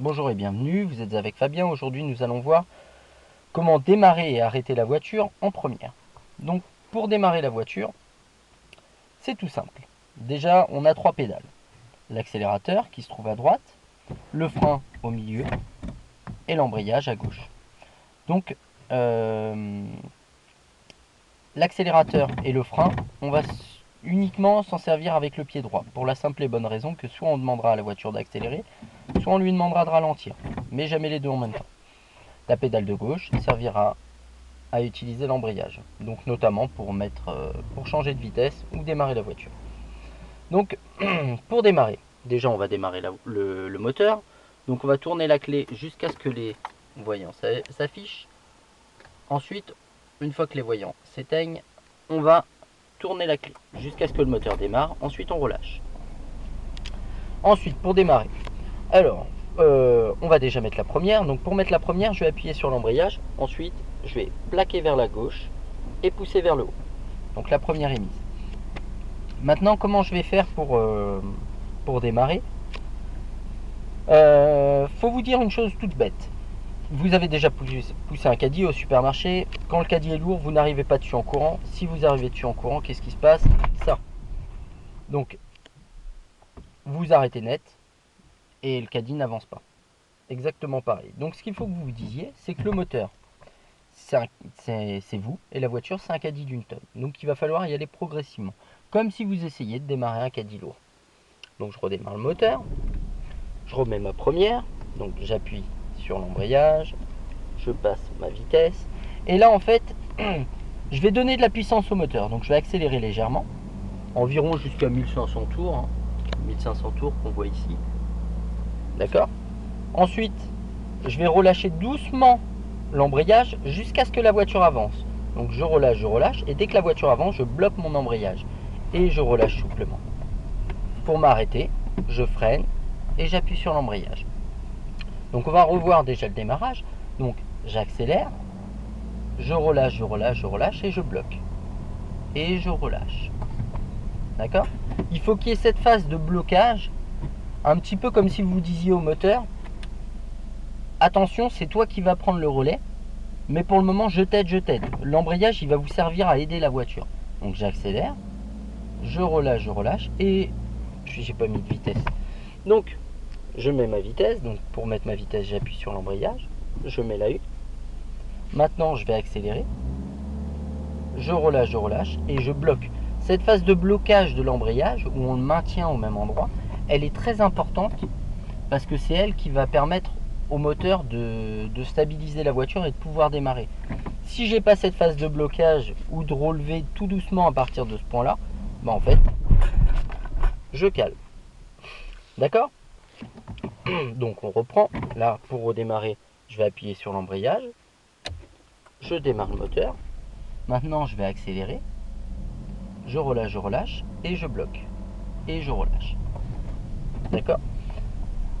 Bonjour et bienvenue, vous êtes avec Fabien. Aujourd'hui nous allons voir comment démarrer et arrêter la voiture en première. Donc pour démarrer la voiture, c'est tout simple. Déjà on a 3 pédales. L'accélérateur qui se trouve à droite, le frein au milieu et l'embrayage à gauche. Donc l'accélérateur et le frein, on va uniquement s'en servir avec le pied droit. Pour la simple et bonne raison que soit on demandera à la voiture d'accélérer, soit on lui demandera de ralentir. Mais jamais les deux en même temps. La pédale de gauche servira à utiliser l'embrayage, donc notamment pour changer de vitesse ou démarrer la voiture. Donc pour démarrer, déjà on va démarrer le moteur, donc on va tourner la clé jusqu'à ce que les voyants s'affichent. Ensuite, une fois que les voyants s'éteignent, on va tourner la clé jusqu'à ce que le moteur démarre. Ensuite on relâche. Ensuite pour démarrer, alors on va déjà mettre la première. Donc pour mettre la première, je vais appuyer sur l'embrayage. Ensuite, je vais plaquer vers la gauche et pousser vers le haut. Donc la première est mise. Maintenant, comment je vais faire pour démarrer? Faut vous dire une chose toute bête. Vous avez déjà poussé un caddie au supermarché. Quand le caddie est lourd, vous n'arrivez pas dessus en courant. Si vous arrivez dessus en courant, qu'est-ce qui se passe? Ça. Donc, vous arrêtez net et le caddie n'avance pas. Exactement pareil. Donc ce qu'il faut que vous vous disiez, c'est que le moteur, c'est vous, et la voiture, c'est un caddie d'une tonne. Donc il va falloir y aller progressivement, comme si vous essayiez de démarrer un caddie lourd. Donc je redémarre le moteur, je remets ma première, donc j'appuie sur l'embrayage, je passe ma vitesse, et là en fait, je vais donner de la puissance au moteur. Donc je vais accélérer légèrement, environ jusqu'à 1500 tours, 1500 tours qu'on voit ici. D'accord? Ensuite, je vais relâcher doucement l'embrayage jusqu'à ce que la voiture avance. Donc je relâche, et dès que la voiture avance, je bloque mon embrayage et je relâche souplement. Pour m'arrêter, je freine et j'appuie sur l'embrayage. Donc on va revoir déjà le démarrage. Donc j'accélère, je relâche et je bloque. Et je relâche. D'accord? Il faut qu'il y ait cette phase de blocage, un petit peu comme si vous disiez au moteur: attention, c'est toi qui vas prendre le relais, mais pour le moment, je t'aide. L'embrayage, il va vous servir à aider la voiture. Donc j'accélère, je relâche, et j'ai pas mis de vitesse. Donc, je mets ma vitesse. Donc pour mettre ma vitesse, j'appuie sur l'embrayage, je mets la U. Maintenant, je vais accélérer, je relâche, et je bloque. Cette phase de blocage de l'embrayage, où on le maintient au même endroit, elle est très importante, parce que c'est elle qui va permettre au moteur de stabiliser la voiture et de pouvoir démarrer. Si j'ai pas cette phase de blocage ou de relever tout doucement à partir de ce point là, en fait je cale. D'accord? Donc on reprend. Là, pour redémarrer, je vais appuyer sur l'embrayage, je démarre le moteur. Maintenant je vais accélérer, je relâche et je bloque et je relâche. D'accord?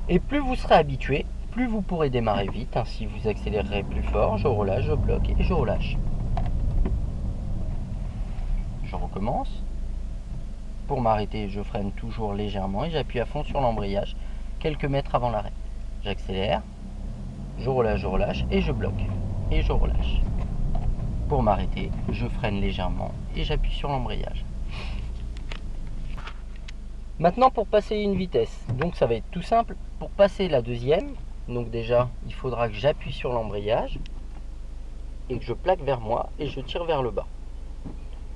Et plus vous serez habitué, plus vous pourrez démarrer vite. Ainsi vous accélérerez plus fort. Je relâche, je bloque et je relâche. Je recommence. Pour m'arrêter, je freine toujours légèrement et j'appuie à fond sur l'embrayage quelques mètres avant l'arrêt. J'accélère, je relâche et je bloque et je relâche. Pour m'arrêter, je freine légèrement et j'appuie sur l'embrayage. Maintenant, pour passer une vitesse, donc ça va être tout simple. Pour passer la deuxième, donc déjà, il faudra que j'appuie sur l'embrayage et que je plaque vers moi et je tire vers le bas.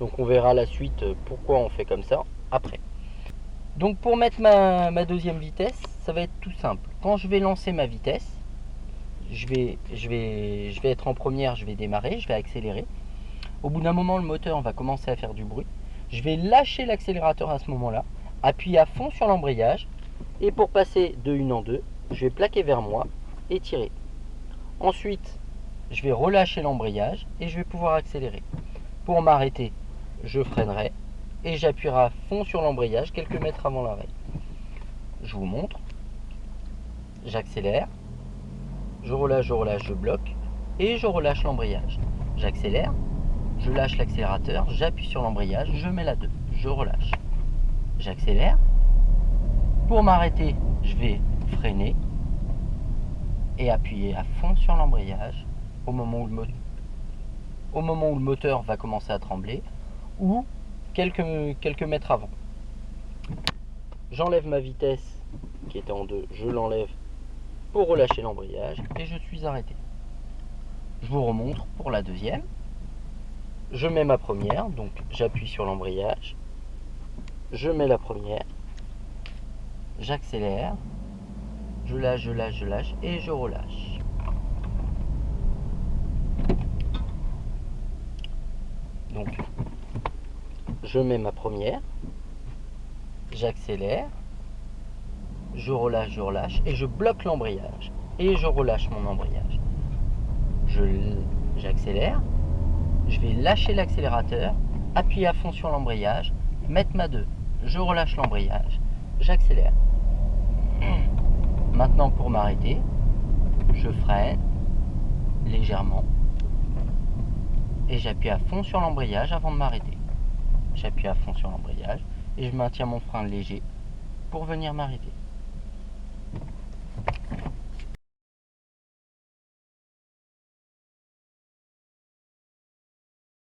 Donc on verra la suite pourquoi on fait comme ça après. Donc pour mettre ma deuxième vitesse, ça va être tout simple. Quand je vais lancer ma vitesse, je vais être en première, je vais démarrer, je vais accélérer. Au bout d'un moment, le moteur va commencer à faire du bruit. Je vais lâcher l'accélérateur à ce moment-là, appuyer à fond sur l'embrayage, et pour passer de une en deux, je vais plaquer vers moi et tirer. Ensuite, je vais relâcher l'embrayage et je vais pouvoir accélérer. Pour m'arrêter, je freinerai et j'appuierai à fond sur l'embrayage quelques mètres avant l'arrêt. Je vous montre. J'accélère, je relâche, je bloque et je relâche l'embrayage. J'accélère, je lâche l'accélérateur, j'appuie sur l'embrayage, je mets la 2, je relâche. J'accélère. Pour m'arrêter, je vais freiner et appuyez à fond sur l'embrayage au moment où le moteur va commencer à trembler ou quelques mètres avant. J'enlève ma vitesse qui était en 2, je l'enlève pour relâcher l'embrayage et je suis arrêté. Je vous remontre pour la deuxième. Je mets ma première, donc j'appuie sur l'embrayage, je mets la première, j'accélère, je lâche et je relâche. Donc je mets ma première, j'accélère, je relâche et je bloque l'embrayage et je relâche mon embrayage. J'accélère, je vais lâcher l'accélérateur, appuyer à fond sur l'embrayage, mettre ma 2, je relâche l'embrayage, j'accélère. Maintenant pour m'arrêter, je freine légèrement et j'appuie à fond sur l'embrayage avant de m'arrêter. J'appuie à fond sur l'embrayage et je maintiens mon frein léger pour venir m'arrêter.